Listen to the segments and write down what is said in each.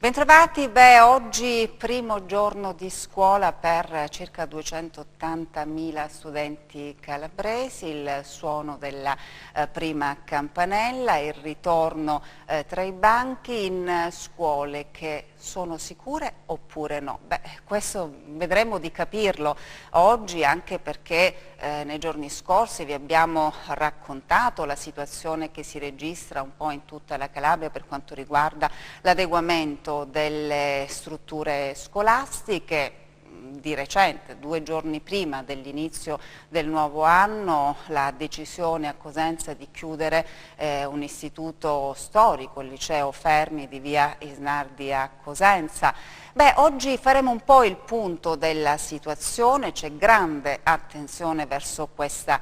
Bentrovati, oggi primo giorno di scuola per circa 280.000 studenti calabresi, il suono della prima campanella, il ritorno tra i banchi in scuole che sono sicure oppure no? Questo vedremo di capirlo oggi, anche perché nei giorni scorsi vi abbiamo raccontato la situazione che si registra un po' in tutta la Calabria per quanto riguarda l'adeguamento delle strutture scolastiche. Di recente, 2 giorni prima dell'inizio del nuovo anno, la decisione a Cosenza di chiudere un istituto storico, il liceo Fermi di via Isnardi a Cosenza. Oggi faremo un po' il punto della situazione, c'è grande attenzione verso questa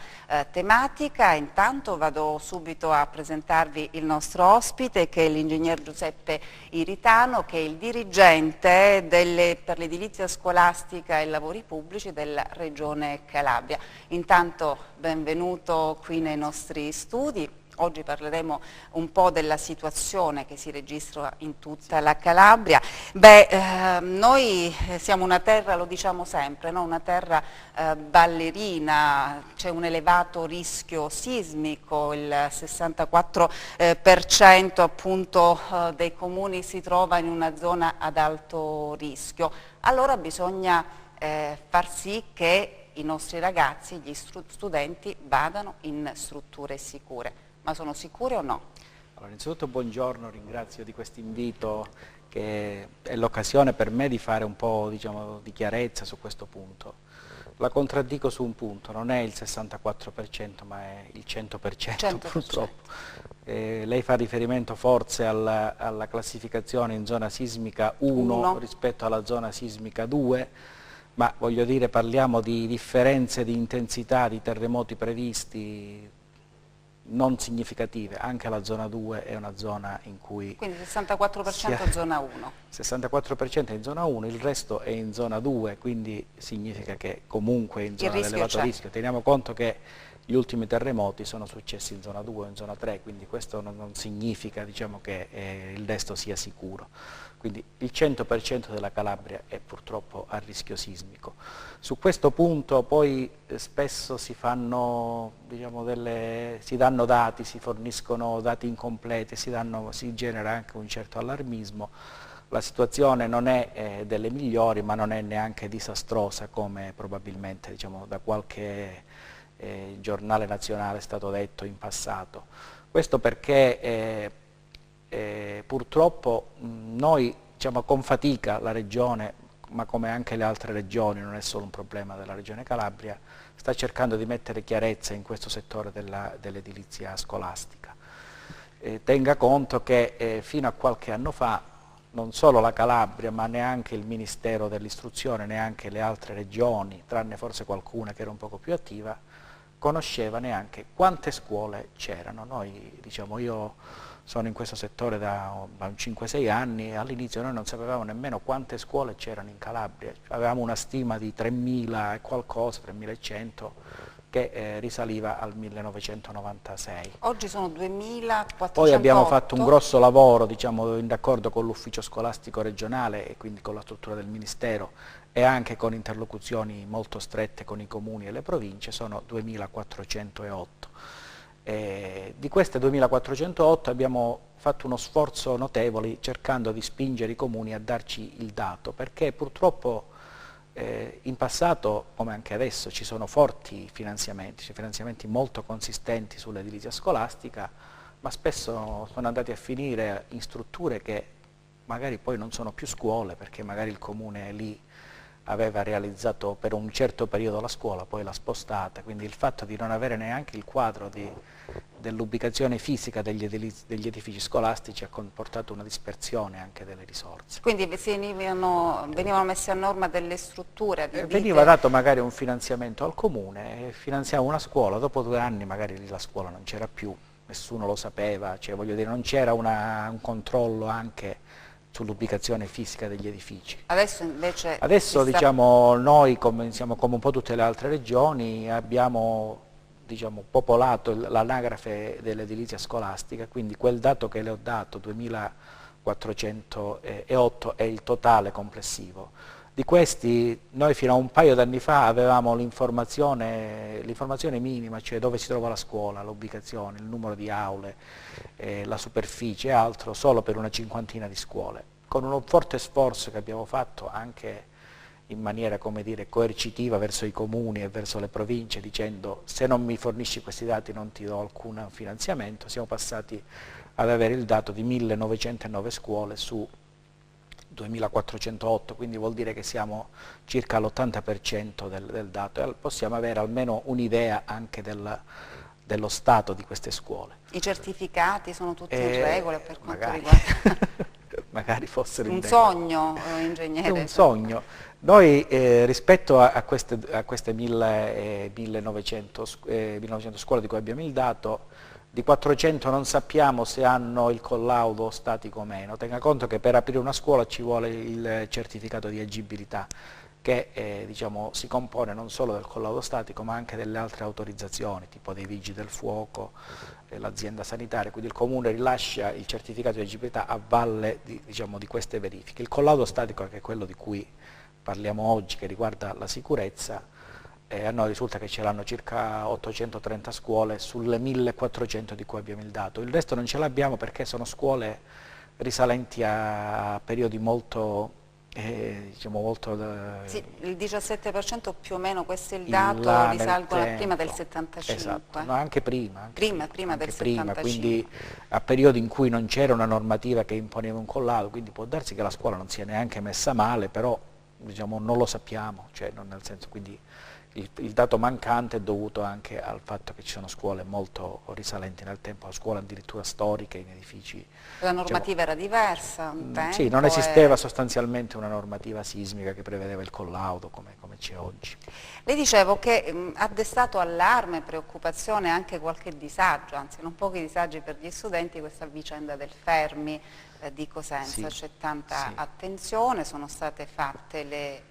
tematica. Intanto vado subito a presentarvi il nostro ospite, che è l'ingegner Giuseppe Iritano, che è il dirigente per l'edilizia scolastica e lavori pubblici della Regione Calabria. Intanto benvenuto qui nei nostri studi. Oggi parleremo un po' della situazione che si registra in tutta la Calabria. Noi siamo una terra, lo diciamo sempre, no? Una terra ballerina, c'è un elevato rischio sismico, il 64% appunto dei comuni si trova in una zona ad alto rischio. Allora bisogna far sì che i nostri ragazzi, gli studenti, vadano in strutture sicure. Ma sono sicure o no? Allora, innanzitutto buongiorno, ringrazio di questo invito, che è l'occasione per me di fare un po' di chiarezza su questo punto. La contraddico su un punto, non è il 64% ma è il 100%. Purtroppo. Lei fa riferimento forse alla classificazione in zona sismica 1 rispetto alla zona sismica 2, ma voglio dire, parliamo di differenze di intensità di terremoti previsti non significative. Anche la zona 2 è una zona in cui... Quindi 64% zona 1. 64% è in zona 1, il resto è in zona 2, quindi significa che comunque è in zona di elevato rischio. Teniamo conto che gli ultimi terremoti sono successi in zona 2 o in zona 3, quindi questo non significa, diciamo, che il resto sia sicuro. Quindi il 100% della Calabria è purtroppo a rischio sismico. Su questo punto poi spesso si fanno, si danno dati, si forniscono dati incompleti, si genera anche un certo allarmismo. La situazione non è delle migliori, ma non è neanche disastrosa come probabilmente, da qualche giornale nazionale è stato detto in passato. Questo perché purtroppo noi, con fatica, la Regione, ma come anche le altre regioni, non è solo un problema della Regione Calabria, sta cercando di mettere chiarezza in questo settore dell'edilizia scolastica. Tenga conto che fino a qualche anno fa non solo la Calabria, ma neanche il Ministero dell'Istruzione, neanche le altre regioni, tranne forse qualcuna che era un poco più attiva, conosceva neanche quante scuole c'erano. Io sono in questo settore da 5-6 anni e all'inizio noi non sapevamo nemmeno quante scuole c'erano in Calabria. Avevamo una stima di 3.000 e qualcosa, 3.100, che risaliva al 1996. Oggi sono 2.408. Poi abbiamo fatto un grosso lavoro, in raccordo con l'ufficio scolastico regionale e quindi con la struttura del Ministero e anche con interlocuzioni molto strette con i comuni e le province, sono 2.408. Di queste 2.408 abbiamo fatto uno sforzo notevole cercando di spingere i comuni a darci il dato, perché purtroppo in passato, come anche adesso, ci sono forti finanziamenti molto consistenti sull'edilizia scolastica, ma spesso sono andati a finire in strutture che magari poi non sono più scuole, perché magari il comune lì aveva realizzato per un certo periodo la scuola, poi l'ha spostata, quindi il fatto di non avere neanche il quadro dell'ubicazione fisica degli edifici scolastici ha comportato una dispersione anche delle risorse. Quindi venivano messe a norma delle strutture? Veniva dato magari un finanziamento al comune, finanziava una scuola, dopo 2 anni magari lì la scuola non c'era più, nessuno lo sapeva, non c'era un controllo anche sull'ubicazione fisica degli edifici. Adesso invece... Noi, come un po' tutte le altre regioni, abbiamo popolato l'anagrafe dell'edilizia scolastica, quindi quel dato che le ho dato, 2.400 408 è il totale complessivo. Di questi noi fino a un paio d'anni fa avevamo l'informazione minima, cioè dove si trova la scuola, l'ubicazione, il numero di aule, la superficie e altro, solo per una cinquantina di scuole. Con un forte sforzo che abbiamo fatto anche in maniera, come dire, coercitiva verso i comuni e verso le province, dicendo se non mi fornisci questi dati non ti do alcun finanziamento, siamo passati ad avere il dato di 1909 scuole su 2408, quindi vuol dire che siamo circa all'80% del dato e possiamo avere almeno un'idea anche dello stato di queste scuole. I certificati sono tutti in regola per quanto riguarda? Magari fossero un sogno, ingegnere. È un sogno. Noi rispetto a queste 1900 scuole di cui abbiamo il dato, di 400 non sappiamo se hanno il collaudo statico o meno. Tenga conto che per aprire una scuola ci vuole il certificato di agibilità che diciamo, si compone non solo del collaudo statico ma anche delle altre autorizzazioni, tipo dei vigili del fuoco, l'azienda sanitaria, quindi il comune rilascia il certificato di agibilità a valle diciamo, di queste verifiche. Il collaudo statico, che è quello di cui parliamo oggi, che riguarda la sicurezza, a noi risulta che ce l'hanno circa 830 scuole sulle 1400 di cui abbiamo il dato. Il resto non ce l'abbiamo perché sono scuole risalenti a periodi molto, diciamo molto... Sì, il 17% più o meno, questo è il dato, risalgono a prima del 75. Esatto, no, anche prima. Prima del 75. Quindi a periodi in cui non c'era una normativa che imponeva un collaudo, quindi può darsi che la scuola non sia neanche messa male, però diciamo, non lo sappiamo, cioè, non nel senso, quindi il dato mancante è dovuto anche al fatto che ci sono scuole molto risalenti nel tempo, scuole addirittura storiche in edifici. La normativa era diversa un tempo? Sì, non esisteva sostanzialmente una normativa sismica che prevedeva il collaudo come c'è oggi. Le dicevo che ha destato allarme, preoccupazione, anche qualche disagio, anzi non pochi disagi per gli studenti, questa vicenda del Fermi di Cosenza. C'è tanta attenzione, sono state fatte le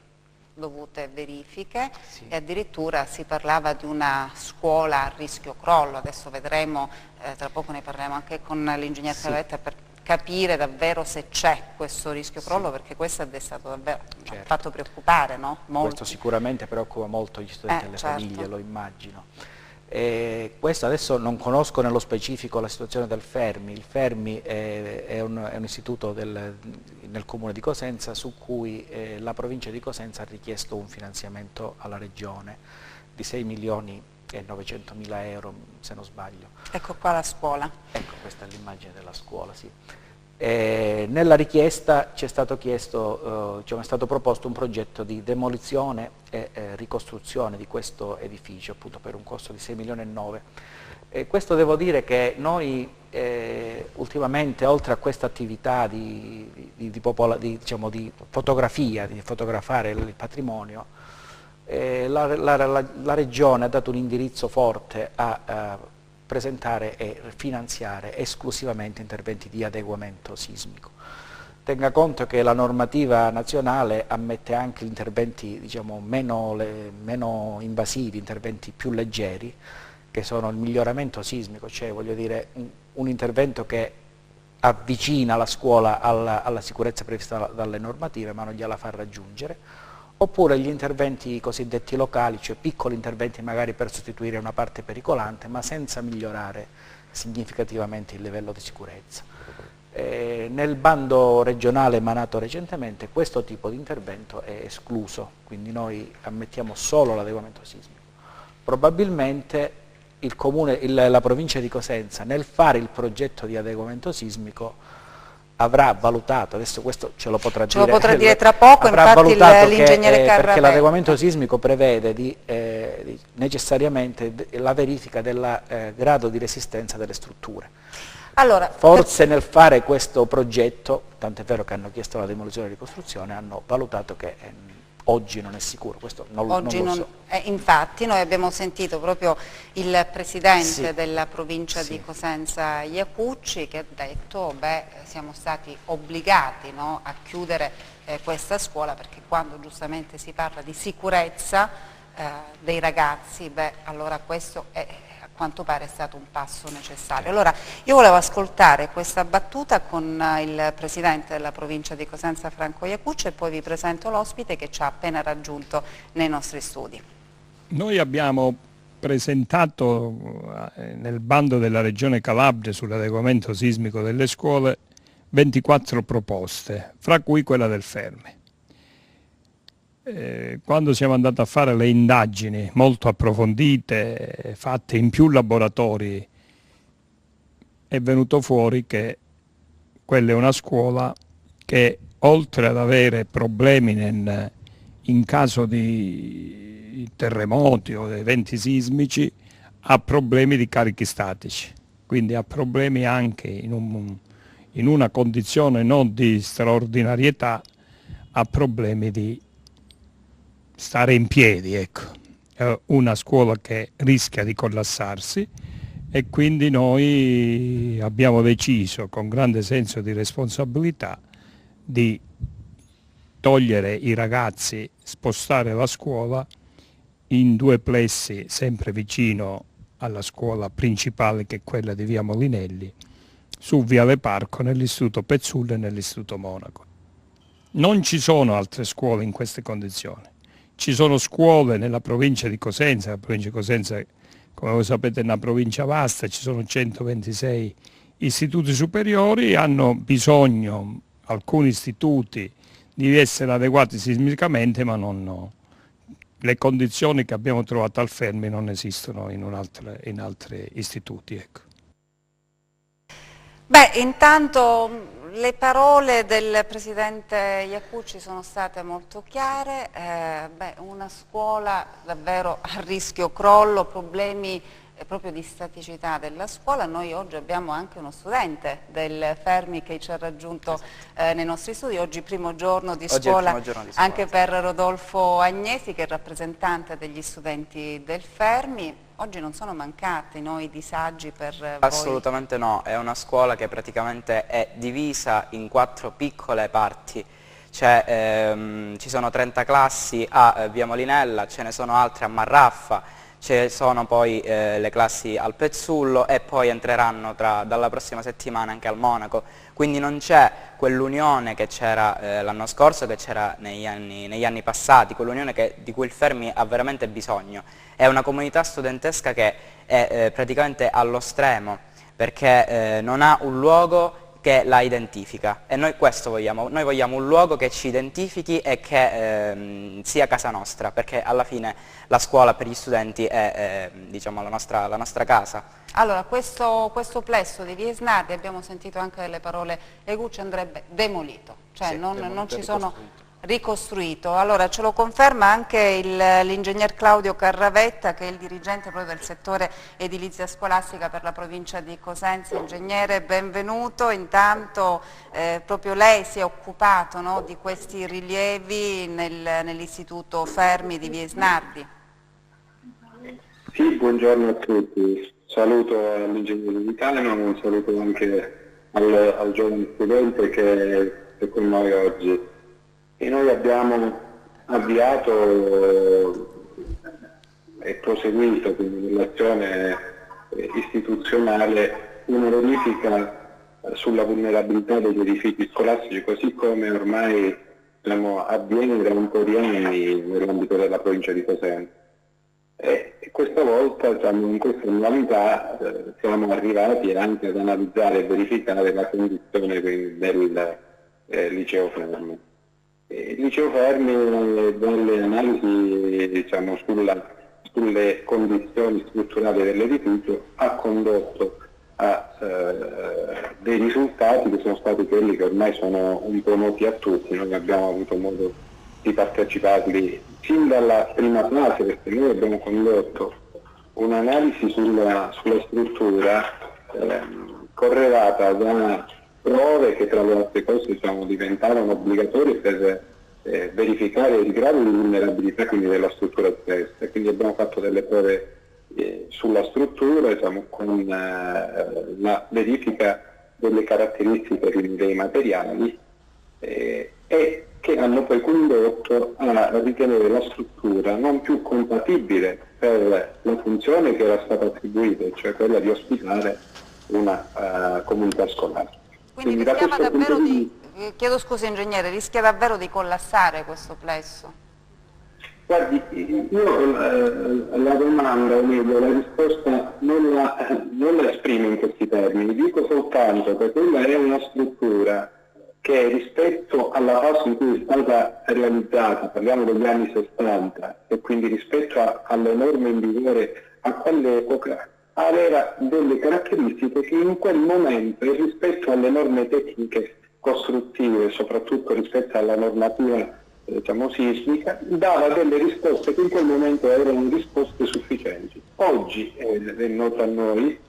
dovute verifiche e addirittura si parlava di una scuola a rischio crollo. Adesso vedremo, tra poco ne parleremo anche con l'ingegner Calavetta per capire davvero se c'è questo rischio crollo, perché questo ha destato davvero, ha fatto preoccupare, no? Molto. Questo sicuramente preoccupa molto gli studenti e le famiglie, lo immagino. Questo adesso non conosco nello specifico la situazione del Fermi. Il Fermi è un istituto nel comune di Cosenza su cui la provincia di Cosenza ha richiesto un finanziamento alla regione di 6.900.000 euro, se non sbaglio. Ecco qua la scuola. Ecco, questa è l'immagine della scuola, sì. Nella richiesta ci è stato chiesto, è stato proposto un progetto di demolizione e ricostruzione di questo edificio, appunto per un costo di 6.900.000. Questo devo dire che noi ultimamente, oltre a questa attività di fotografia, di fotografare il patrimonio, la Regione ha dato un indirizzo forte a presentare e finanziare esclusivamente interventi di adeguamento sismico. Tenga conto che la normativa nazionale ammette anche interventi diciamo, meno invasivi, interventi più leggeri, che sono il miglioramento sismico, cioè voglio dire un intervento che avvicina la scuola alla sicurezza prevista dalle normative ma non gliela fa raggiungere, oppure gli interventi cosiddetti locali, cioè piccoli interventi magari per sostituire una parte pericolante ma senza migliorare significativamente il livello di sicurezza. Nel bando regionale emanato recentemente questo tipo di intervento è escluso, quindi noi ammettiamo solo l'adeguamento sismico. Probabilmente il comune, la provincia di Cosenza nel fare il progetto di adeguamento sismico avrà valutato, adesso questo ce lo potrà dire tra poco, infatti l'ingegnere Carravetta. Perché l'adeguamento sismico prevede necessariamente la verifica del grado di resistenza delle strutture. Allora, forse nel fare questo progetto, tant'è vero che hanno chiesto la demolizione e ricostruzione, hanno valutato che oggi non è sicuro, questo non lo so. Infatti noi abbiamo sentito proprio il presidente della provincia di Cosenza Iacucci che ha detto siamo stati obbligati, no, a chiudere questa scuola perché quando giustamente si parla di sicurezza dei ragazzi, allora questo è quanto pare è stato un passo necessario. Allora, io volevo ascoltare questa battuta con il Presidente della Provincia di Cosenza, Franco Iacucci, e poi vi presento l'ospite che ci ha appena raggiunto nei nostri studi. Noi abbiamo presentato nel bando della Regione Calabria sull'adeguamento sismico delle scuole 24 proposte, fra cui quella del Fermi. Quando siamo andati a fare le indagini molto approfondite, fatte in più laboratori, è venuto fuori che quella è una scuola che, oltre ad avere problemi in caso di terremoti o eventi sismici, ha problemi di carichi statici, quindi ha problemi anche in una condizione non di straordinarietà, ha problemi di stare in piedi, ecco. È una scuola che rischia di collassarsi e quindi noi abbiamo deciso con grande senso di responsabilità di togliere i ragazzi, spostare la scuola in 2 plessi sempre vicino alla scuola principale, che è quella di via Molinelli, su Viale Parco, nell'istituto Pezzullo e nell'istituto Monaco. Non ci sono altre scuole in queste condizioni. Ci sono scuole nella provincia di Cosenza, la provincia di Cosenza, come voi sapete, è una provincia vasta, ci sono 126 istituti superiori, hanno bisogno alcuni istituti di essere adeguati sismicamente, ma le condizioni che abbiamo trovato al Fermi non esistono in altri istituti. Ecco. Beh, intanto le parole del Presidente Iacucci sono state molto chiare, una scuola davvero a rischio crollo, problemi proprio di staticità della scuola. Noi oggi abbiamo anche uno studente del Fermi che ci ha raggiunto nei nostri studi, oggi primo giorno di scuola, anche per Rodolfo Agnesi, che è il rappresentante degli studenti del Fermi. Oggi non sono mancati i disagi per voi? Assolutamente no, è una scuola che praticamente è divisa in 4 piccole parti. Ci sono 30 classi a Via Molinella, ce ne sono altre a Marraffa, ci sono poi le classi al Pezzullo e poi entreranno dalla prossima settimana anche al Monaco. Quindi non c'è quell'unione che c'era l'anno scorso, che c'era negli anni passati, quell'unione di cui il Fermi ha veramente bisogno. È una comunità studentesca che è praticamente allo stremo, perché non ha un luogo che la identifica, e noi questo vogliamo. Noi vogliamo un luogo che ci identifichi e che sia casa nostra, perché alla fine la scuola per gli studenti è diciamo, la nostra casa. Allora, questo plesso di Via Snardi, abbiamo sentito anche delle parole Iacucci, andrebbe demolito, cioè sì, non ci sono... Ricostruito. Allora ce lo conferma anche l'ingegner Claudio Carravetta, che è il dirigente proprio del settore edilizia scolastica per la provincia di Cosenza. Ingegnere, benvenuto. Intanto proprio lei si è occupato, no, di questi rilievi nell'istituto Fermi di Via Snardi. Sì, buongiorno a tutti. Saluto all'ingegnere Vitano, un saluto anche al giovane studente che è con noi oggi. E noi abbiamo avviato e proseguito quindi nell'azione istituzionale una verifica sulla vulnerabilità degli edifici scolastici, così come ormai avviene da un po' di anni nell'ambito della provincia di Cosenza. E questa volta, in questa novità, siamo arrivati anche ad analizzare e verificare la condizione del liceo Fermi. Il liceo Fermi, dalle analisi sulle condizioni strutturali dell'edificio, ha condotto a dei risultati che sono stati quelli che ormai sono un po' noti a tutti. Noi abbiamo avuto modo di parteciparli sin dalla prima fase, perché noi abbiamo condotto un'analisi sulla struttura correlata da prove che, tra le altre cose, diventavano obbligatorie per verificare il grado di vulnerabilità quindi della struttura stessa. Quindi abbiamo fatto delle prove sulla struttura, con la verifica delle caratteristiche quindi dei materiali e che hanno poi condotto a ritenere la struttura non più compatibile per la funzione che era stata attribuita, cioè quella di ospitare una comunità scolastica. Quindi rischiava davvero chiedo scusa ingegnere, rischia davvero di collassare questo plesso? Guardi, io la domanda, o meglio, la risposta non la esprimo in questi termini, dico soltanto che quella è una struttura che rispetto alla fase in cui è stata realizzata, parliamo degli anni 60, e quindi rispetto alle norme in vigore a quell'epoca, aveva delle caratteristiche che in quel momento e rispetto alle norme tecniche costruttive, soprattutto rispetto alla normativa sismica, dava delle risposte che in quel momento erano risposte sufficienti. Oggi è noto a noi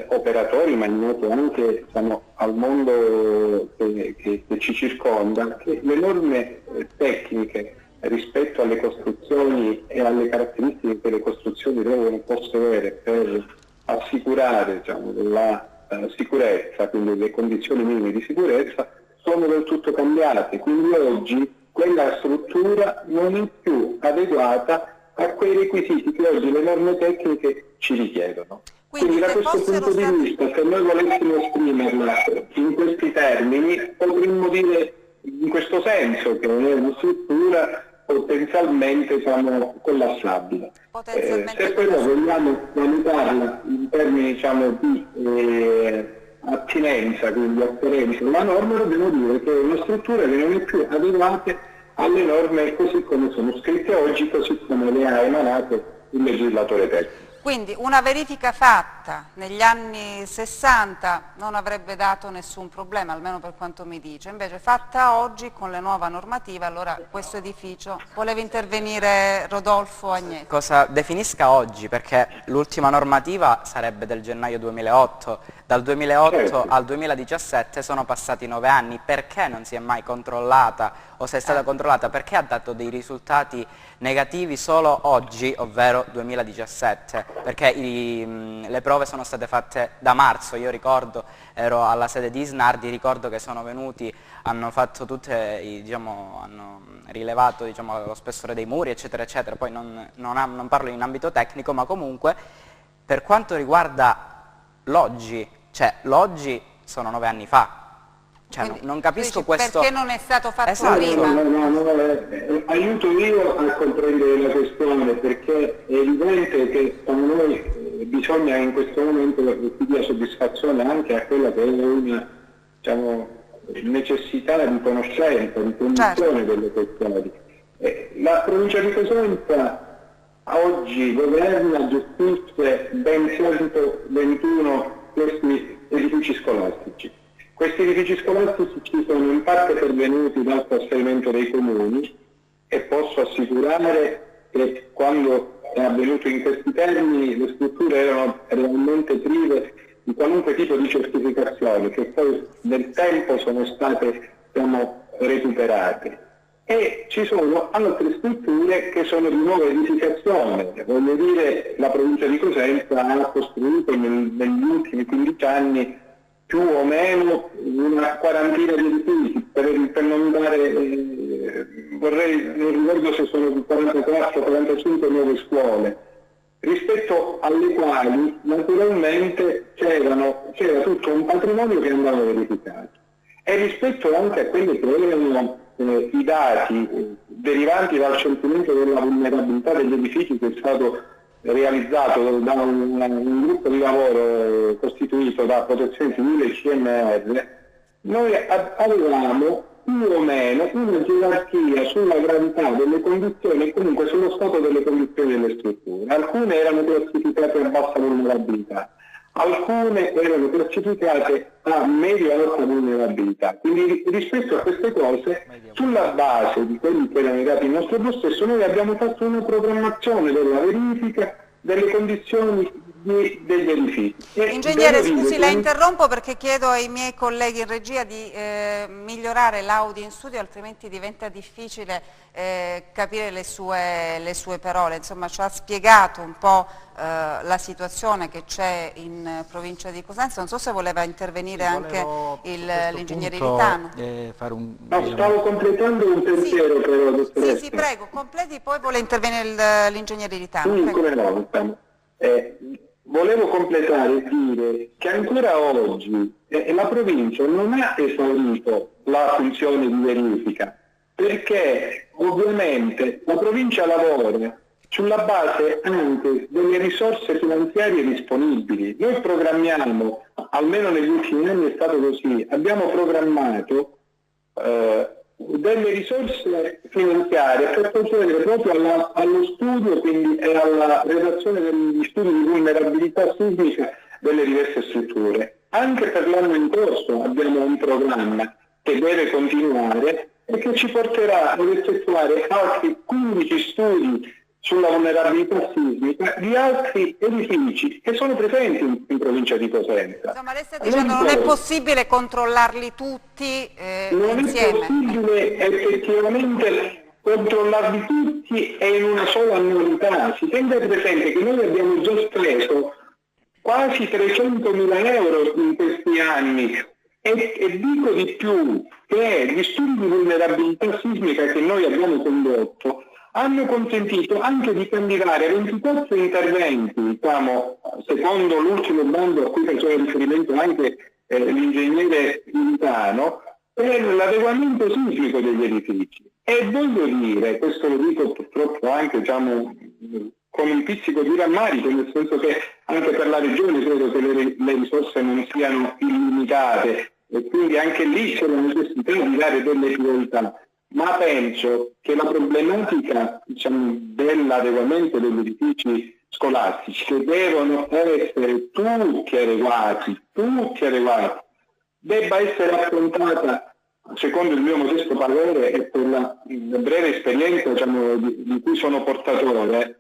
operatori, ma è noto anche al mondo che ci circonda, che le norme tecniche rispetto alle costruzioni e alle caratteristiche che le costruzioni devono possedere per assicurare la sicurezza, quindi le condizioni minime di sicurezza, sono del tutto cambiate. Quindi oggi quella struttura non è più adeguata a quei requisiti che oggi le norme tecniche ci richiedono. Quindi da questo punto di vista, se noi volessimo esprimerla in questi termini, potremmo dire in questo senso che è una struttura potenzialmente collassabile. Se però vogliamo valutarla in termini di attinenza, quindi afferenza alla norma, dobbiamo dire che è una struttura che non è più adeguata alle norme così come sono scritte oggi, così come le ha emanate il legislatore tecnico. Quindi una verifica fatta negli anni 60 non avrebbe dato nessun problema, almeno per quanto mi dice, invece fatta oggi con la nuova normativa, allora questo edificio, voleva intervenire Rodolfo Agnelli. Cosa definisca oggi, perché l'ultima normativa sarebbe del gennaio 2008, dal 2008 al 2017 sono passati 9 anni, perché non si è mai controllata, o se è stata controllata, perché ha dato dei risultati negativi solo oggi, ovvero 2017, perché le prove sono state fatte da marzo. Io ricordo, ero alla sede di Isnardi, ricordo che sono venuti, hanno fatto hanno rilevato lo spessore dei muri, eccetera, eccetera. Poi non parlo in ambito tecnico, ma comunque per quanto riguarda l'oggi, cioè l'oggi sono 9 anni fa. Cioè, non capisco questo. Perché non è stato fatto prima? Aiuto io a comprendere la questione, perché è evidente che con noi bisogna in questo momento dia soddisfazione anche a quella che è una necessità di conoscenza, di cognizione delle questioni. La provincia di Cosenza oggi governa, gestisce ben 121 questi edifici scolastici. Questi edifici scolastici ci sono in parte pervenuti dal trasferimento dei comuni e posso assicurare che quando è avvenuto in questi termini le strutture erano realmente prive di qualunque tipo di certificazione, che poi nel tempo sono state recuperate. E ci sono altre strutture che sono di nuova edificazione. Voglio dire, la provincia di Cosenza ha costruito negli ultimi 15 anni più o meno una quarantina di edifici, per non dare, non ricordo se sono 44-45 nuove scuole, rispetto alle quali naturalmente c'era tutto un patrimonio che andava verificato. E rispetto anche a quelli che erano i dati derivanti dal censimento della vulnerabilità degli edifici, che è stato realizzato da un gruppo di lavoro costituito da Protezione Civile e CNR, noi avevamo più o meno una gerarchia sulla gravità delle condizioni e comunque sullo stato delle condizioni delle strutture. Alcune erano classificate a bassa vulnerabilità, alcune erano classificate a medio-alta vulnerabilità. Quindi rispetto a queste cose, sulla base di quelli che erano i dati in nostro possesso, noi abbiamo fatto una programmazione della verifica delle condizioni degli edifici. Ingegnere, scusi, la interrompo perché chiedo ai miei colleghi in regia di migliorare l'audio in studio, altrimenti diventa difficile capire le sue parole. Insomma, ci ha spiegato un po' la situazione che c'è in provincia di Cosenza. Non so se voleva intervenire anche l'ingegnere Iritano. No, stavo completando un pensiero, però, dottoressa. Sì, prego, completi, poi vuole intervenire l'ingegnere Iritano. Sì, come no, volevo completare e dire che ancora oggi la provincia non ha esaurito la funzione di verifica, perché ovviamente la provincia lavora sulla base anche delle risorse finanziarie disponibili. Noi programmiamo, almeno negli ultimi anni è stato così, abbiamo programmato delle risorse finanziarie per procedere proprio allo studio, quindi alla redazione degli studi di vulnerabilità sismica delle diverse strutture. Anche per l'anno in corso abbiamo un programma che deve continuare e che ci porterà ad effettuare altri 15 studi sulla vulnerabilità sismica di altri edifici che sono presenti in provincia di Cosenza. Insomma, lei sta dicendo che non è possibile controllarli tutti non insieme. Non è possibile effettivamente controllarli tutti e in una sola annualità. Si tenga presente che noi abbiamo già speso quasi 300.000 euro in questi anni e dico di più, che gli studi di vulnerabilità sismica che noi abbiamo condotto hanno consentito anche di candidare 24 interventi, diciamo, secondo l'ultimo bando a cui faceva riferimento anche l'ingegnere Iritano, per l'adeguamento sismico degli edifici. E voglio dire, questo lo dico purtroppo anche, diciamo, con un pizzico di rammarico, nel senso che anche per la Regione credo che le risorse non siano illimitate e quindi anche lì c'è la necessità di dare delle priorità. Ma penso che la problematica, diciamo, dell'adeguamento degli edifici scolastici, che devono essere tutti adeguati, debba essere affrontata, secondo il mio modesto parere e per la breve esperienza, diciamo, di cui sono portatore,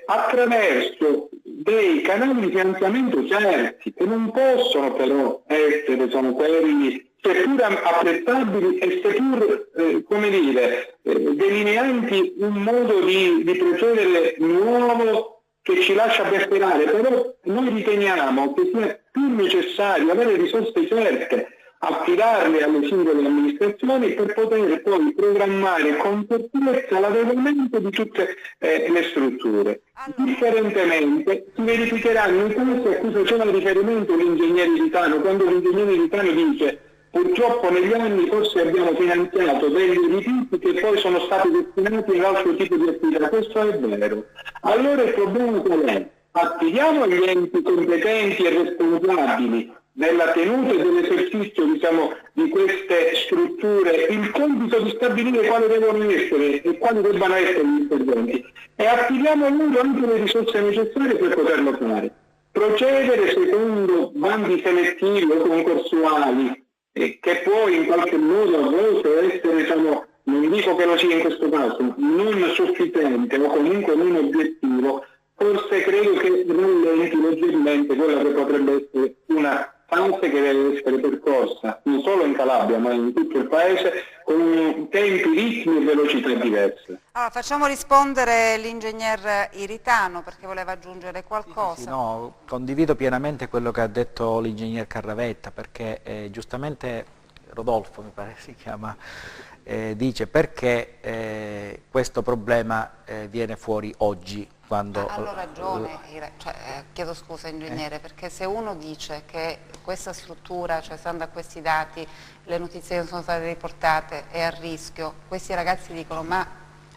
attraverso dei canali di finanziamento certi, che non possono però essere, diciamo, quelli seppur apprezzabili e seppur, come dire, delineanti un modo di procedere nuovo che ci lascia ben sperare, però noi riteniamo che sia più necessario avere risorse certe, affidarle alle singole amministrazioni per poter poi programmare con certezza l'adeguamento di tutte le strutture. Differentemente si verificheranno i casi a cui faceva riferimento l'ingegnere Iritano, quando l'ingegnere Iritano dice: purtroppo negli anni forse abbiamo finanziato degli edifici che poi sono stati destinati ad altro tipo di attività. Questo è vero. Allora il problema qual è? Affidiamo agli enti competenti e responsabili della tenuta e dell'esercizio, diciamo, di queste strutture il compito di stabilire quali devono essere e quali debbano essere gli interventi e affidiamo loro anche le risorse necessarie per poterlo fare. Procedere secondo bandi selettivi o concorsuali che può in qualche modo a volte essere, diciamo, non dico che lo sia in questo caso, non sufficiente o comunque non obiettivo, forse credo che rallenti leggermente quella che potrebbe essere una fase che deve essere percorsa non solo in Calabria ma in tutto il paese con tempi, ritmi e velocità diverse. Allora, facciamo rispondere l'ingegner Iritano perché voleva aggiungere qualcosa. Sì, no, condivido pienamente quello che ha detto l'ingegner Carravetta, perché giustamente Rodolfo, mi pare si chiama, dice perché questo problema viene fuori oggi. Quando, ha ragione, chiedo scusa ingegnere, perché se uno dice che questa struttura, cioè stando a questi dati, le notizie che sono state riportate è a rischio, questi ragazzi dicono ma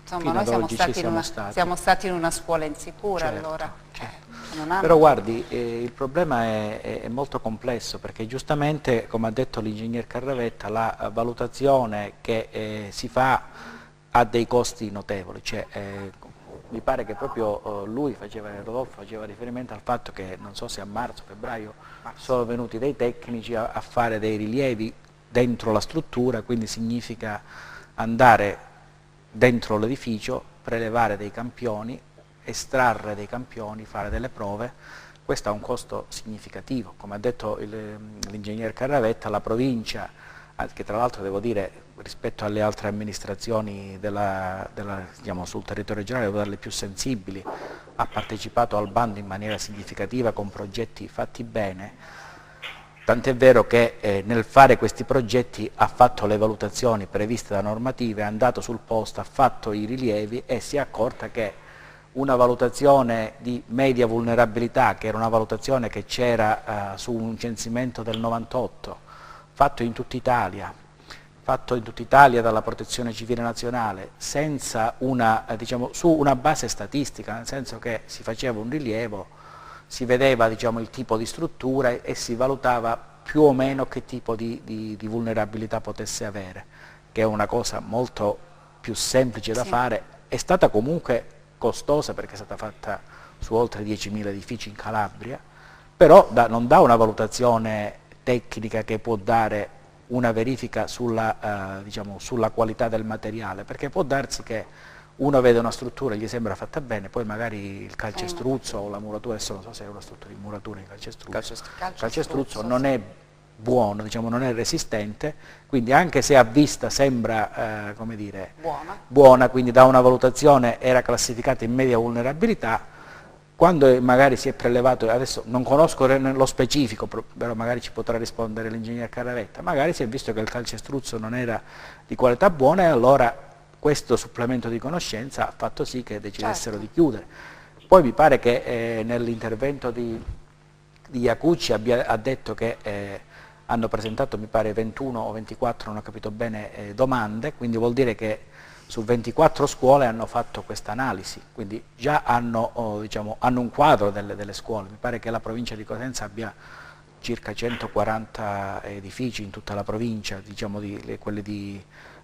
insomma noi siamo stati in una scuola insicura, certo, allora. Certo. Non hanno... Però guardi, il problema è molto complesso, perché giustamente, come ha detto l'ingegner Carravetta, la valutazione che si fa ha dei costi notevoli, cioè, mi pare che proprio Rodolfo faceva riferimento al fatto che non so se a marzo, febbraio sono venuti dei tecnici a fare dei rilievi dentro la struttura, quindi significa andare dentro l'edificio, prelevare dei campioni, estrarre dei campioni, fare delle prove Questo ha un costo significativo, come ha detto l'ingegner Carravetta, la provincia, che tra l'altro devo dire rispetto alle altre amministrazioni diciamo, sul territorio regionale, devo darle più sensibili, ha partecipato al bando in maniera significativa con progetti fatti bene, tant'è vero che nel fare questi progetti ha fatto le valutazioni previste da normative, è andato sul posto, ha fatto i rilievi e si è accorta che una valutazione di media vulnerabilità, che era una valutazione che c'era su un censimento del 98, fatto in tutta Italia dalla Protezione Civile Nazionale, senza diciamo, su una base statistica, nel senso che si faceva un rilievo, si vedeva diciamo, il tipo di struttura e si valutava più o meno che tipo di vulnerabilità potesse avere, che è una cosa molto più semplice da fare, è stata comunque costosa perché è stata fatta su oltre 10.000 edifici in Calabria, però non dà una valutazione tecnica che può dare una verifica diciamo, sulla qualità del materiale, perché può darsi che uno vede una struttura e gli sembra fatta bene, poi magari il calcestruzzo o la muratura, adesso non so se è una struttura di muratura in calcestruzzo non è buono, diciamo, non è resistente, quindi anche se a vista sembra come dire, buona, quindi da una valutazione era classificata in media vulnerabilità, quando magari si è prelevato, adesso non conosco nello specifico, però magari ci potrà rispondere l'ingegner Carravetta, magari si è visto che il calcestruzzo non era di qualità buona e allora questo supplemento di conoscenza ha fatto sì che decidessero di chiudere. Poi mi pare che nell'intervento di Iacucci ha detto che hanno presentato, mi pare 21 o 24, non ho capito bene, domande, quindi vuol dire che su 24 scuole hanno fatto questa analisi, quindi già hanno, diciamo, hanno un quadro delle scuole. Mi pare che la provincia di Cosenza abbia circa 140 edifici in tutta la provincia, diciamo,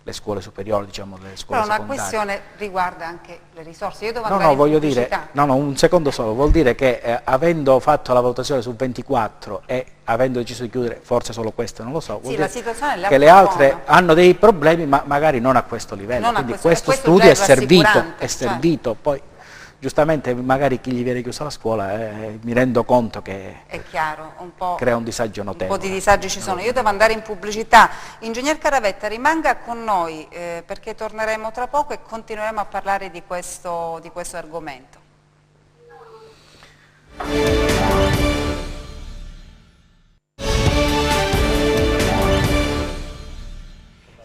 le scuole superiori, diciamo, le scuole secondarie. Però una questione riguarda anche le risorse. Io devo No, andare no, voglio pubblicità. dire, no, un secondo solo, vuol dire che avendo fatto la valutazione su 24 e avendo deciso di chiudere, forse solo questo, non lo so, vuol la dire situazione che le altre hanno dei problemi, ma magari non a questo livello, quindi questo studio è servito, poi giustamente magari chi gli viene chiusa la scuola, mi rendo conto che è chiaro, un po', crea un disagio notevole. Un po' di disagi ci sono. Io devo andare in pubblicità. Ingegner Carravetta, rimanga con noi perché torneremo tra poco e continueremo a parlare di questo argomento.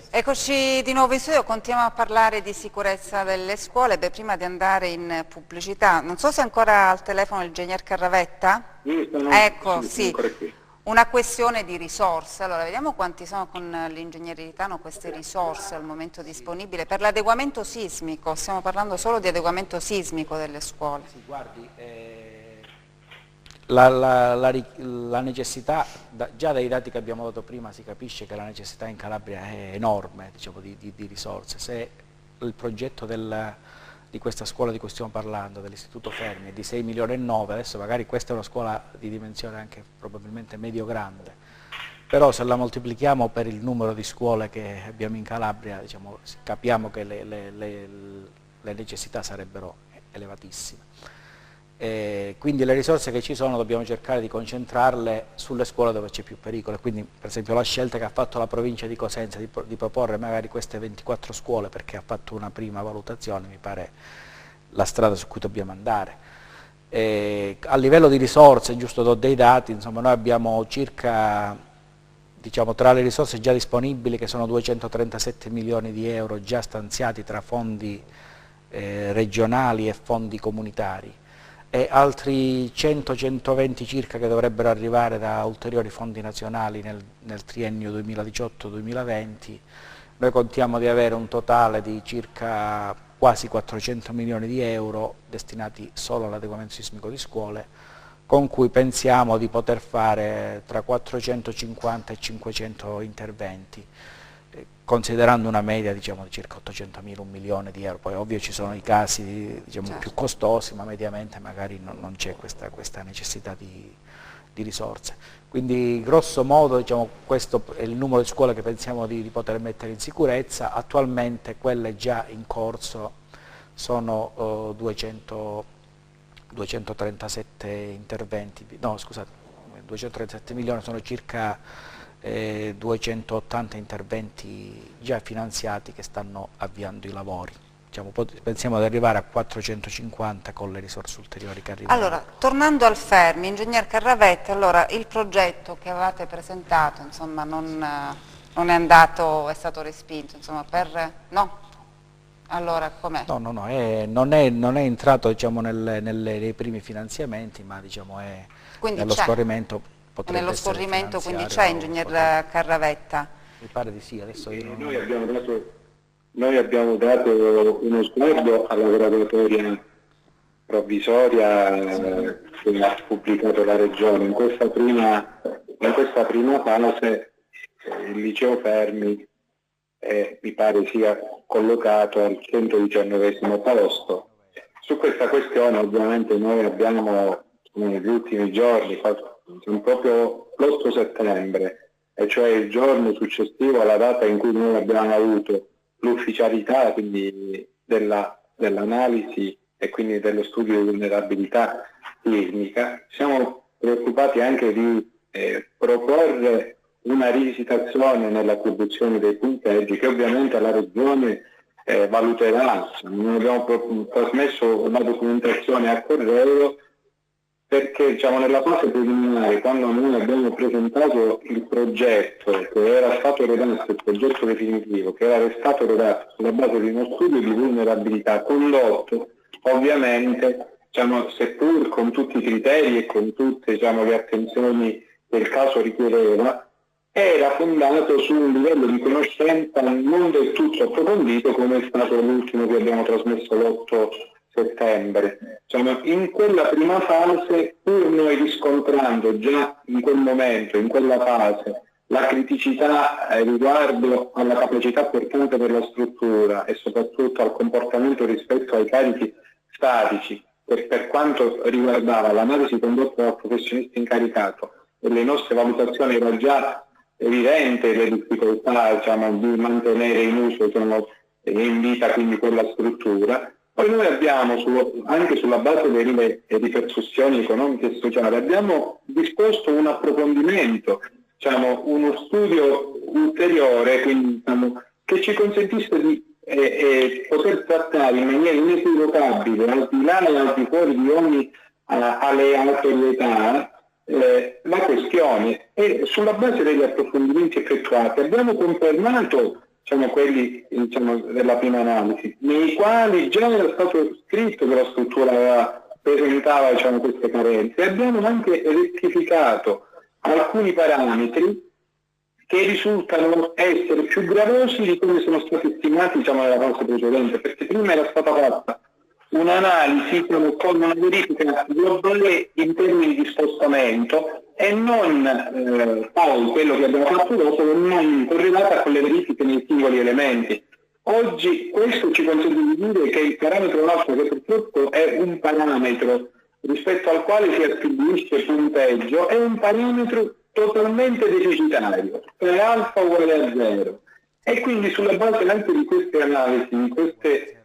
Eccoci di nuovo in studio, continuiamo a parlare di sicurezza delle scuole. Beh, prima di andare in pubblicità, non so se è ancora al telefono l'ingegner Carravetta? Ecco, sì, una questione di risorse. Allora, vediamo quanti sono con l'ingegner Iritano queste risorse al momento disponibili per l'adeguamento sismico. Stiamo parlando solo di adeguamento sismico delle scuole. Sì, guardi, la necessità, già dai dati che abbiamo dato prima si capisce che la necessità in Calabria è enorme, diciamo, di risorse. Se il progetto di questa scuola di cui stiamo parlando, dell'Istituto Fermi, è di 6 milioni e 9, adesso magari questa è una scuola di dimensione anche probabilmente medio-grande, però se la moltiplichiamo per il numero di scuole che abbiamo in Calabria, diciamo, capiamo che le necessità sarebbero elevatissime. Quindi le risorse che ci sono dobbiamo cercare di concentrarle sulle scuole dove c'è più pericolo, quindi per esempio la scelta che ha fatto la provincia di Cosenza di proporre magari queste 24 scuole perché ha fatto una prima valutazione, mi pare la strada su cui dobbiamo andare. A livello di risorse, giusto do dei dati, insomma noi abbiamo circa, diciamo, tra le risorse già disponibili, che sono 237 milioni di euro già stanziati tra fondi regionali e fondi comunitari, e altri 100-120 circa che dovrebbero arrivare da ulteriori fondi nazionali nel triennio 2018-2020. Noi contiamo di avere un totale di circa quasi 400 milioni di euro destinati solo all'adeguamento sismico di scuole, con cui pensiamo di poter fare tra 450 e 500 interventi, considerando una media, diciamo, di circa 800.000, 1 milione di euro. Poi ovvio ci sono i casi, diciamo, più costosi, ma mediamente magari non c'è questa necessità di risorse. Quindi grosso modo, diciamo, questo è il numero di scuole che pensiamo di poter mettere in sicurezza. Attualmente quelle già in corso sono 200 237 interventi, no scusate, 237 milioni sono circa 280 interventi già finanziati che stanno avviando i lavori. Diciamo, pensiamo ad arrivare a 450 con le risorse ulteriori che arrivano. Allora, tornando al Fermi, ingegner Carravetta, allora il progetto che avevate presentato, insomma, non è andato, è stato respinto, insomma, no? Allora, com'è? No, non è entrato, diciamo, nei primi finanziamenti, ma diciamo è quindi nello scorrimento, potrebbe nello essere scorrimento, quindi c'è, finanziario, ingegner Carravetta? Mi pare di sì, adesso io non... Noi abbiamo dato uno sguardo alla graduatoria provvisoria che ha pubblicato la Regione. In questa prima fase il liceo Fermi mi pare sia collocato al 119° posto. Su questa questione ovviamente noi abbiamo negli ultimi giorni, proprio l'8 settembre, e cioè il giorno successivo alla data in cui noi abbiamo avuto l'ufficialità quindi dell'analisi e quindi dello studio di vulnerabilità sismica, siamo preoccupati anche di proporre una rivisitazione nell'attribuzione dei punteggi che ovviamente la Regione valuterà. Noi abbiamo trasmesso una documentazione a corredo perché diciamo, nella fase preliminare, quando noi abbiamo presentato il progetto che era stato redatto, il progetto definitivo, che era stato redatto sulla base di uno studio di vulnerabilità condotto, ovviamente, diciamo, seppur con tutti i criteri e con tutte diciamo, le attenzioni che il caso richiedeva, era fondato su un livello di conoscenza non del tutto approfondito come è stato l'ultimo che abbiamo trasmesso l'8 settembre. Diciamo, in quella prima fase, pur noi riscontrando già in quel momento, in quella fase, la criticità riguardo alla capacità portante della struttura e soprattutto al comportamento rispetto ai carichi statici, per quanto riguardava l'analisi condotta dal professionista incaricato e le nostre valutazioni era già evidente le difficoltà diciamo, di mantenere in uso in vita quindi quella struttura. Poi noi abbiamo, anche sulla base delle ripercussioni economiche e sociali, abbiamo disposto un approfondimento, diciamo, uno studio ulteriore quindi, diciamo, che ci consentisse di poter trattare in maniera inequivocabile, al di là e al di fuori di ogni aleatorietà, la questione. E sulla base degli approfondimenti effettuati abbiamo confermato diciamo, quelli diciamo, della prima analisi, nei quali già era stato scritto che la struttura presentava diciamo, queste carenze, e abbiamo anche rettificato alcuni parametri che risultano essere più gravosi di come sono stati stimati diciamo, nella fase precedente, perché prima era stata fatta un'analisi con una verifica globale in termini di spostamento e non poi quello che abbiamo fatto dopo non correlata con le verifiche nei singoli elementi. Oggi questo ci consente di dire che il parametro nostro, che purtroppo è un parametro rispetto al quale si attribuisce punteggio, è un parametro totalmente deficitario, cioè alfa uguale a 0. E quindi sulla base anche di queste analisi, di questi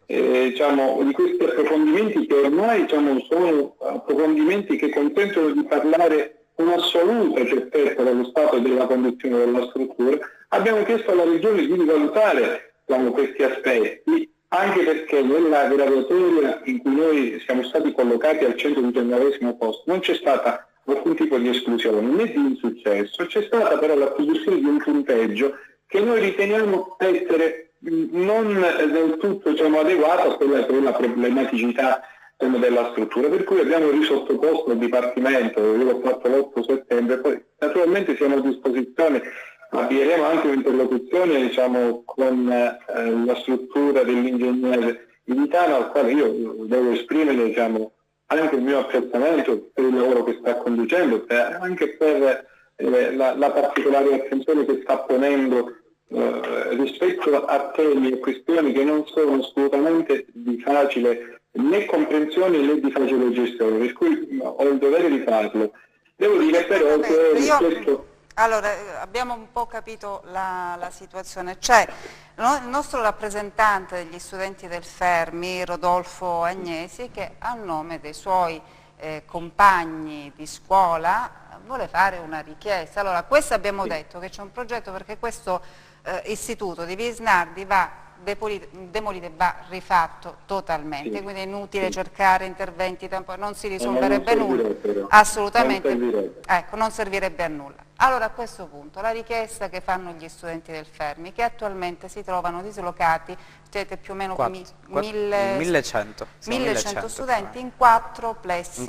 approfondimenti che ormai diciamo, sono approfondimenti che consentono di parlare con assoluta certezza dello stato e della condizione della struttura, abbiamo chiesto alla Regione di rivalutare questi aspetti, anche perché nella graduatoria in cui noi siamo stati collocati al 119° posto non c'è stata alcun tipo di esclusione né di insuccesso, c'è stata però l'attribuzione di un punteggio che noi riteniamo essere non del tutto diciamo, adeguato a quella che è la problematicità della struttura, per cui abbiamo risottoposto al Dipartimento, io l'ho fatto l'8 settembre, poi naturalmente siamo a disposizione, avvieremo anche un'interlocuzione diciamo, con la struttura dell'ingegnere Militano, al quale io devo esprimere diciamo, anche il mio apprezzamento per il lavoro che sta conducendo, anche per la particolare attenzione che sta ponendo rispetto a temi e questioni che non sono assolutamente di facile né comprensione né di facile gestione, per cui ho il dovere di farlo. Devo dire però che Allora, abbiamo un po' capito la situazione. C'è il nostro rappresentante degli studenti del Fermi, Rodolfo Agnesi, che a nome dei suoi compagni di scuola vuole fare una richiesta. Allora, questo abbiamo detto che c'è un progetto perché questo istituto di Visnardi va demolito e va rifatto totalmente, quindi è inutile cercare interventi temporanei, non si risolverebbe nulla, assolutamente, ecco, non servirebbe a nulla. Allora a questo punto la richiesta che fanno gli studenti del Fermi, che attualmente si trovano dislocati, siete più o meno 1100 studenti in 4 plessi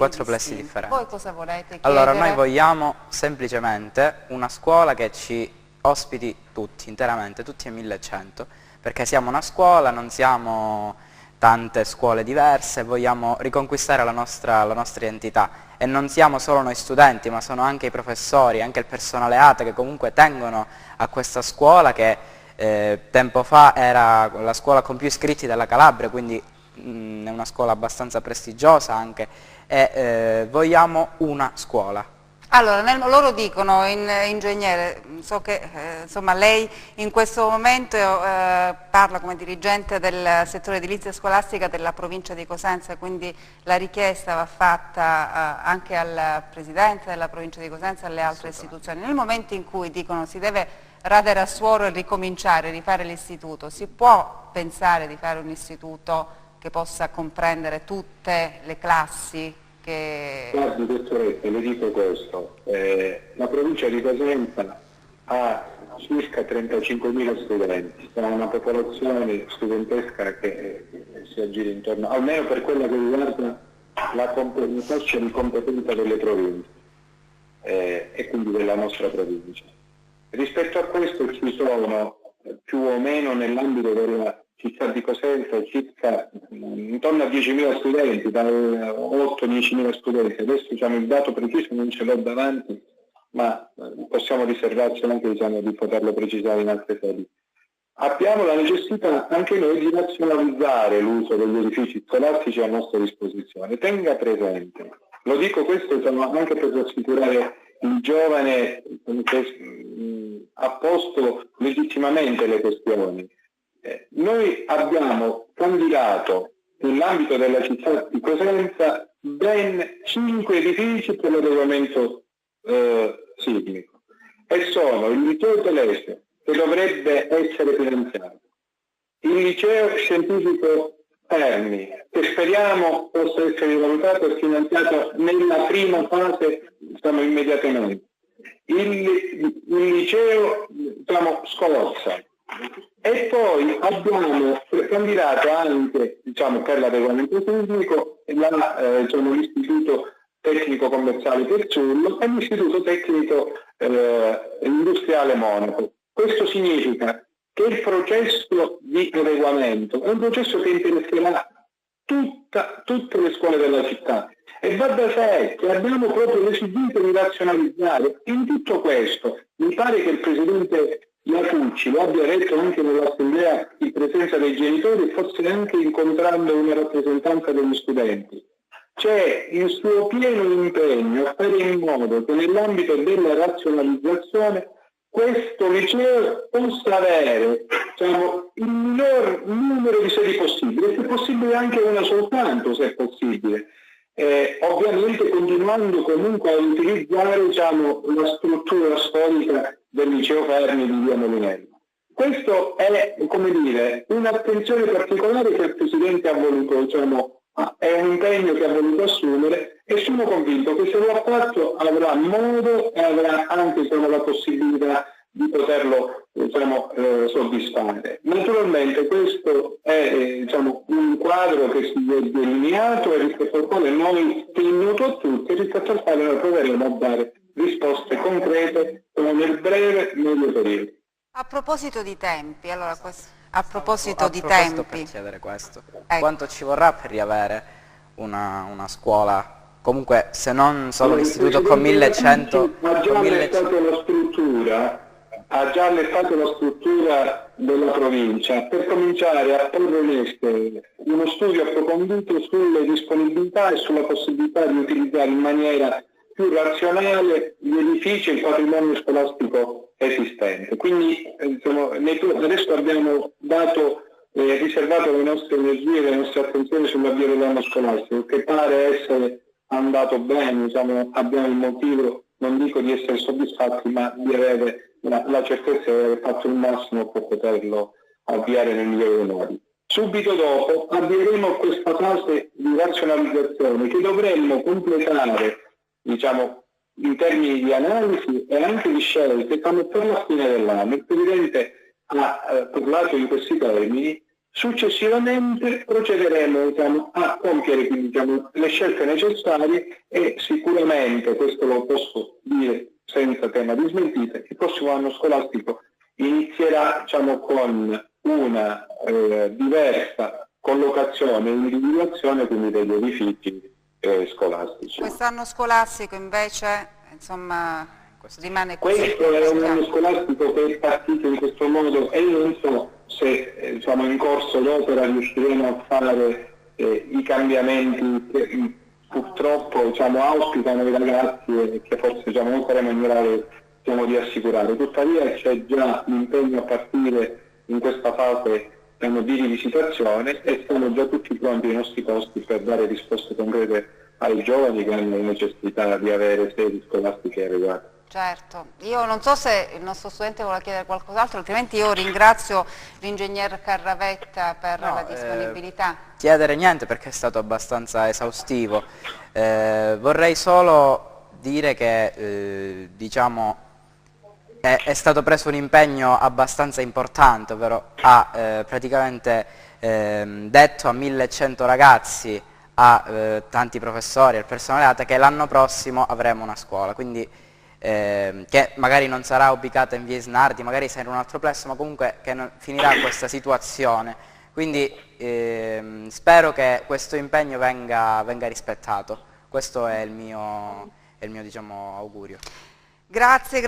differenti. Voi cosa volete chiedere? Allora noi vogliamo semplicemente una scuola che ci ospiti tutti, interamente, tutti e 1100, perché siamo una scuola, non siamo tante scuole diverse, vogliamo riconquistare la nostra identità e non siamo solo noi studenti, ma sono anche i professori, anche il personale ATE che comunque tengono a questa scuola che tempo fa era la scuola con più iscritti della Calabria, quindi è una scuola abbastanza prestigiosa anche, e vogliamo una scuola. Allora, loro dicono, ingegnere, so che insomma, lei in questo momento parla come dirigente del settore edilizia scolastica della provincia di Cosenza, quindi la richiesta va fatta anche al presidente della provincia di Cosenza e alle altre istituzioni. Nel momento in cui dicono si deve radere a suolo e ricominciare, rifare l'istituto, si può pensare di fare un istituto che possa comprendere tutte le classi? Guardi, dottoressa, le dico questo, la provincia di Cosenza ha circa 35.000 studenti, ha una popolazione studentesca che si aggira intorno, almeno per quella che riguarda la fascia di competenza delle province e quindi della nostra provincia. Rispetto a questo ci sono più o meno nell'ambito della città di Cosenza circa intorno a 10.000 studenti, da 8-10.000 studenti. Adesso diciamo, il dato preciso non ce l'ho davanti, ma possiamo riservarci anche di poterlo precisare in altre sedi. Abbiamo la necessità anche noi di razionalizzare l'uso degli edifici scolastici a nostra disposizione. Tenga presente, lo dico questo anche per rassicurare il giovane che ha posto legittimamente le questioni. Noi abbiamo candidato nell'ambito della città di Cosenza ben 5 edifici per l'adeguamento sismico e sono il liceo Telesio, che dovrebbe essere finanziato, il liceo scientifico Fermi, che speriamo possa essere valutato e finanziato nella prima fase, immediatamente, il liceo Scolozza. E poi abbiamo candidato anche per l'adeguamento sismico l'istituto tecnico commerciale Perzullo e l'istituto tecnico industriale Monaco. Questo significa che il processo di adeguamento è un processo che interesserà tutte le scuole della città e va da sé che abbiamo proprio l'esigenza di razionalizzare. In tutto questo mi pare che il Presidente Iacucci lo abbia detto anche nell'assemblea in presenza dei genitori e forse anche incontrando una rappresentanza degli studenti. C'è il suo pieno impegno a fare in modo che nell'ambito della razionalizzazione questo liceo possa avere il minor numero di sedi possibile, se possibile anche una soltanto, se è possibile. Ovviamente continuando comunque a utilizzare la struttura storica del liceo Fermi di via Molinello. Questo è, un'attenzione particolare che il Presidente ha voluto, è un impegno che ha voluto assumere e sono convinto che se lo ha fatto avrà modo e avrà anche la possibilità di poterlo soddisfare. Naturalmente questo è un quadro che si è delineato e rispetto al quale noi, che è noto a tutti, rispetto al quale noi proveremo a dare risposte concrete nel breve e medio periodo. A proposito di tempi, allora per chiedere questo, ecco. Quanto ci vorrà per riavere una scuola, comunque se non solo l'istituto con 1100... Ha già allettato la struttura della provincia per cominciare a porre in essere uno studio approfondito sulle disponibilità e sulla possibilità di utilizzare in maniera più razionale gli edifici e il patrimonio scolastico esistente. Quindi adesso abbiamo riservato le nostre energie e le nostre attenzioni sull'avvio dell'anno scolastico, che pare essere andato bene, diciamo, abbiamo il motivo, non dico di essere soddisfatti, ma di avere la certezza di aver fatto il massimo per poterlo avviare nel migliore dei modi. Subito dopo avvieremo questa fase di razionalizzazione che dovremmo completare, diciamo, in termini di analisi e anche di scelte, quando per la fine dell'anno. Il Presidente ha parlato in questi termini. Successivamente procederemo, diciamo, a compiere quindi, diciamo, le scelte necessarie e sicuramente, questo lo posso dire senza tema di smentita, il prossimo anno scolastico inizierà, diciamo, con una diversa collocazione e individuazione quindi degli edifici scolastici. Quest'anno scolastico invece, insomma, rimane così. Questo è un anno scolastico che è partito in questo modo e io non so se diciamo, in corso d'opera riusciremo a fare i cambiamenti che purtroppo diciamo, auspicano i ragazzi e che forse diciamo, non saremo in grado diciamo, di assicurare. Tuttavia c'è già l'impegno a partire in questa fase diciamo, di rivisitazione e siamo già tutti pronti ai nostri costi per dare risposte concrete ai giovani che hanno necessità di avere sedi scolastiche adeguate. Certo, io non so se il nostro studente vuole chiedere qualcos'altro, altrimenti io ringrazio l'ingegner Carravetta per la disponibilità. Chiedere niente perché è stato abbastanza esaustivo. Vorrei solo dire che diciamo, è stato preso un impegno abbastanza importante, ovvero ha praticamente detto a 1100 ragazzi, a tanti professori, al personale ATA che l'anno prossimo avremo una scuola, quindi che magari non sarà ubicata in via Snardi, magari sarà in un altro plesso, ma comunque che non finirà questa situazione. Quindi spero che questo impegno venga rispettato. Questo è il mio diciamo, augurio. Grazie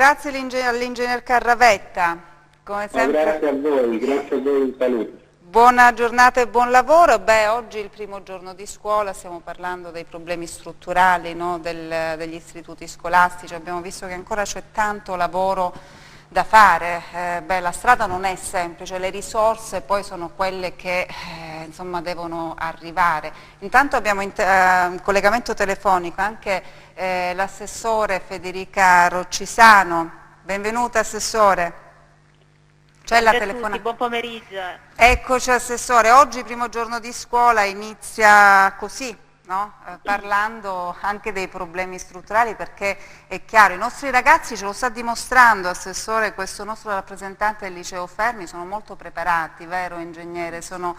all'ingegner Carravetta. Come sempre... Grazie a voi, un saluto. Buona giornata e buon lavoro. Beh, oggi è il primo giorno di scuola, stiamo parlando dei problemi strutturali, no, degli istituti scolastici, abbiamo visto che ancora c'è tanto lavoro da fare. La strada non è semplice, le risorse poi sono quelle che insomma, devono arrivare. Intanto abbiamo in collegamento telefonico anche l'assessore Federica Roccisano. Benvenuta Assessore. C'è la telefonata. Buon pomeriggio. Eccoci Assessore, oggi primo giorno di scuola inizia così, no? Parlando anche dei problemi strutturali perché è chiaro, i nostri ragazzi ce lo sta dimostrando Assessore, questo nostro rappresentante del liceo Fermi, sono molto preparati, vero ingegnere? Sono,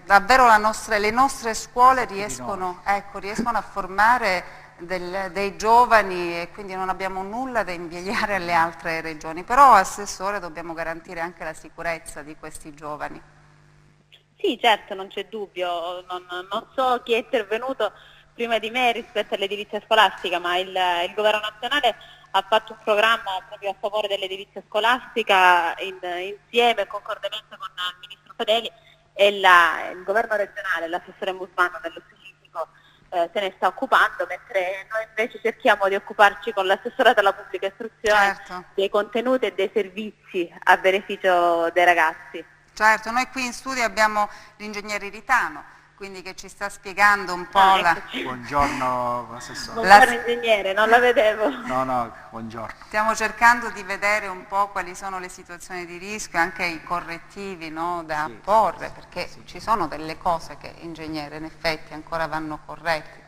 davvero le nostre scuole riescono a formare dei giovani e quindi non abbiamo nulla da invidiare alle altre regioni, però Assessore dobbiamo garantire anche la sicurezza di questi giovani. Sì, certo, non c'è dubbio, non so chi è intervenuto prima di me rispetto all'edilizia scolastica, ma il governo nazionale ha fatto un programma proprio a favore dell'edilizia scolastica insieme, concordemente con il Ministro Fedeli e il governo regionale, l'assessore Musmano nello specifico, se ne sta occupando, mentre noi invece cerchiamo di occuparci con l'assessorato alla pubblica istruzione dei contenuti e dei servizi a beneficio dei ragazzi. Certo, noi qui in studio abbiamo l'ingegnere Ritano, quindi che ci sta spiegando un po' Buongiorno Assessore. Buongiorno ingegnere, non la vedevo. No, buongiorno. Stiamo cercando di vedere un po' quali sono le situazioni di rischio e anche i correttivi, no, da porre, perché ci sono delle cose che ingegnere in effetti ancora vanno corrette.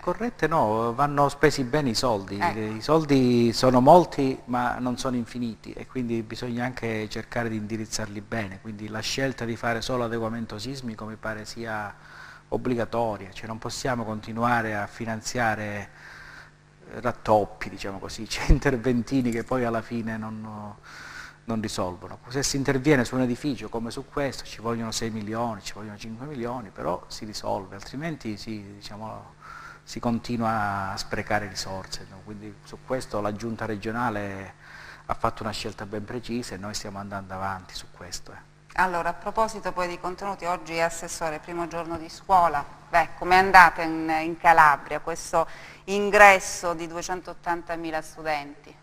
Corrette no, vanno spesi bene i soldi, I soldi sono molti ma non sono infiniti e quindi bisogna anche cercare di indirizzarli bene, quindi la scelta di fare solo adeguamento sismico mi pare sia obbligatoria, cioè non possiamo continuare a finanziare rattoppi, diciamo così, cioè interventini che poi alla fine non risolvono. Se si interviene su un edificio come su questo ci vogliono 6 milioni, ci vogliono 5 milioni, però si risolve, altrimenti si continua a sprecare risorse, no? Quindi su questo la giunta regionale ha fatto una scelta ben precisa e noi stiamo andando avanti su questo. Allora, a proposito poi di contenuti, oggi Assessore, primo giorno di scuola, com'è andata in Calabria questo ingresso di 280.000 studenti?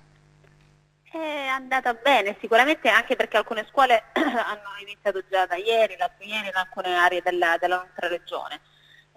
È andata bene, sicuramente anche perché alcune scuole hanno iniziato già da ieri, l'altro ieri in alcune aree della nostra regione.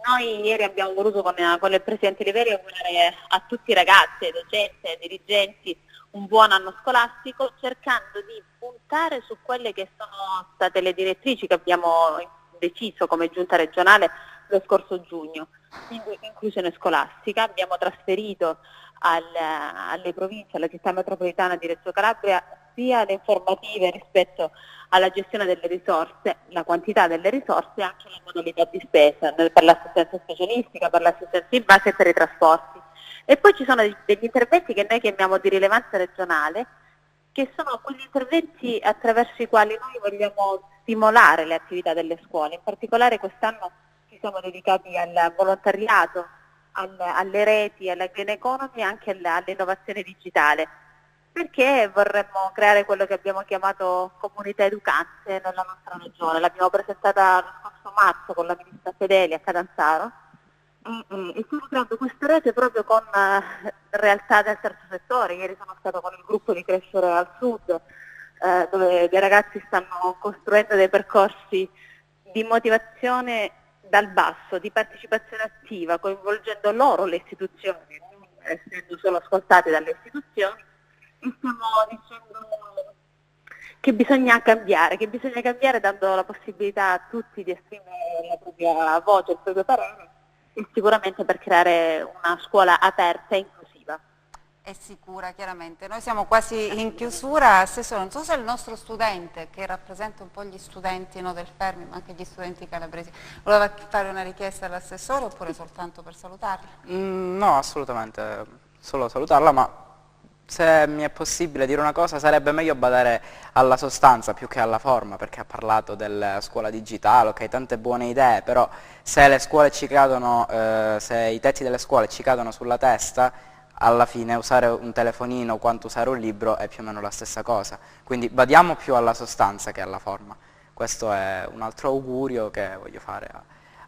Noi ieri abbiamo voluto con il Presidente Liveri augurare a tutti i ragazzi, ai docenti, ai dirigenti un buon anno scolastico, cercando di puntare su quelle che sono state le direttrici che abbiamo deciso come giunta regionale lo scorso giugno. Quindi inclusione scolastica, abbiamo trasferito alle province, alla città metropolitana di Reggio Calabria sia le informative rispetto alla gestione delle risorse, la quantità delle risorse e anche la modalità di spesa per l'assistenza specialistica, per l'assistenza in base e per i trasporti. E poi ci sono degli interventi che noi chiamiamo di rilevanza regionale, che sono quegli interventi attraverso i quali noi vogliamo stimolare le attività delle scuole. In particolare quest'anno ci siamo dedicati al volontariato, alle reti, alla green economy e anche all'innovazione digitale, perché vorremmo creare quello che abbiamo chiamato comunità educante nella nostra regione. L'abbiamo presentata lo scorso marzo con la ministra Fedeli a Catanzaro e stiamo creando questa rete proprio con realtà del terzo settore. Ieri sono stato con il gruppo di Crescere al Sud, dove dei ragazzi stanno costruendo dei percorsi di motivazione dal basso, di partecipazione attiva, coinvolgendo loro le istituzioni, non essendo solo ascoltati dalle istituzioni, e stiamo dicendo che bisogna cambiare dando la possibilità a tutti di esprimere la propria voce, il proprio parere, e sicuramente per creare una scuola aperta e inclusiva. È sicura, chiaramente. Noi siamo quasi in chiusura. Assessore, non so se il nostro studente, che rappresenta un po' gli studenti del Fermi, ma anche gli studenti calabresi, voleva fare una richiesta all'assessore oppure soltanto per salutarla? No, assolutamente, solo salutarla, ma se mi è possibile dire una cosa, sarebbe meglio badare alla sostanza più che alla forma, perché ha parlato della scuola digitale, ok, tante buone idee, però se le scuole ci cadono, se i tetti delle scuole ci cadono sulla testa, alla fine usare un telefonino quanto usare un libro è più o meno la stessa cosa. Quindi badiamo più alla sostanza che alla forma. Questo è un altro augurio che voglio fare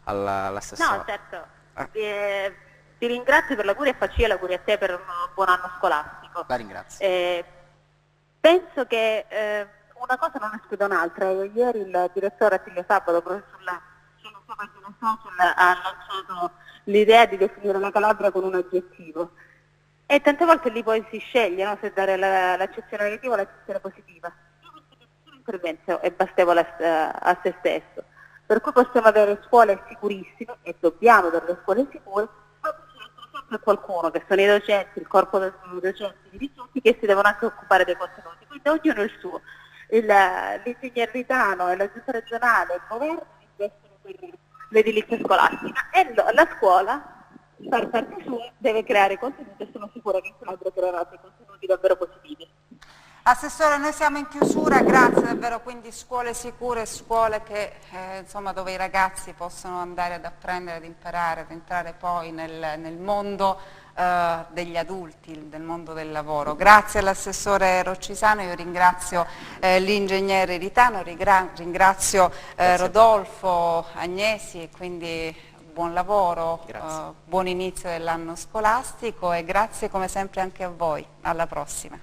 all'assessore. No, certo. Ti ringrazio per l'augurio e faccio l'augurio a te per un buon anno scolastico. La ringrazio. Penso che una cosa non esclude un'altra. Ieri il direttore Attilio Sabato, proprio sulla sua pagina social, ha lanciato l'idea di definire la Calabria con un aggettivo. E tante volte lì poi si sceglie, no? Se dare l'accezione negativa o l'accezione positiva. L'intervento è bastevole a se stesso. Per cui possiamo avere scuole sicurissime e dobbiamo avere le scuole sicure, ma c'è sempre qualcuno, che sono i docenti, il corpo dei docenti, i dirigenti, che si devono anche occupare dei contenuti. Quindi ognuno il suo. L'ingegner Ritano e la giunta regionale, il governo investono per l'edilizia scolastica e la scuola, per parte sua, deve creare contenuti e sono sicura che in Calabria creerà dei contenuti davvero positivi. Assessore, noi siamo in chiusura, grazie davvero, quindi scuole sicure, scuole che, insomma, dove i ragazzi possono andare ad apprendere, ad imparare, ad entrare poi nel mondo degli adulti, nel mondo del lavoro. Grazie all'assessore Roccisano, io ringrazio l'ingegnere Ritano, ringrazio Rodolfo Agnesi e quindi buon lavoro, buon inizio dell'anno scolastico e grazie come sempre anche a voi. Alla prossima.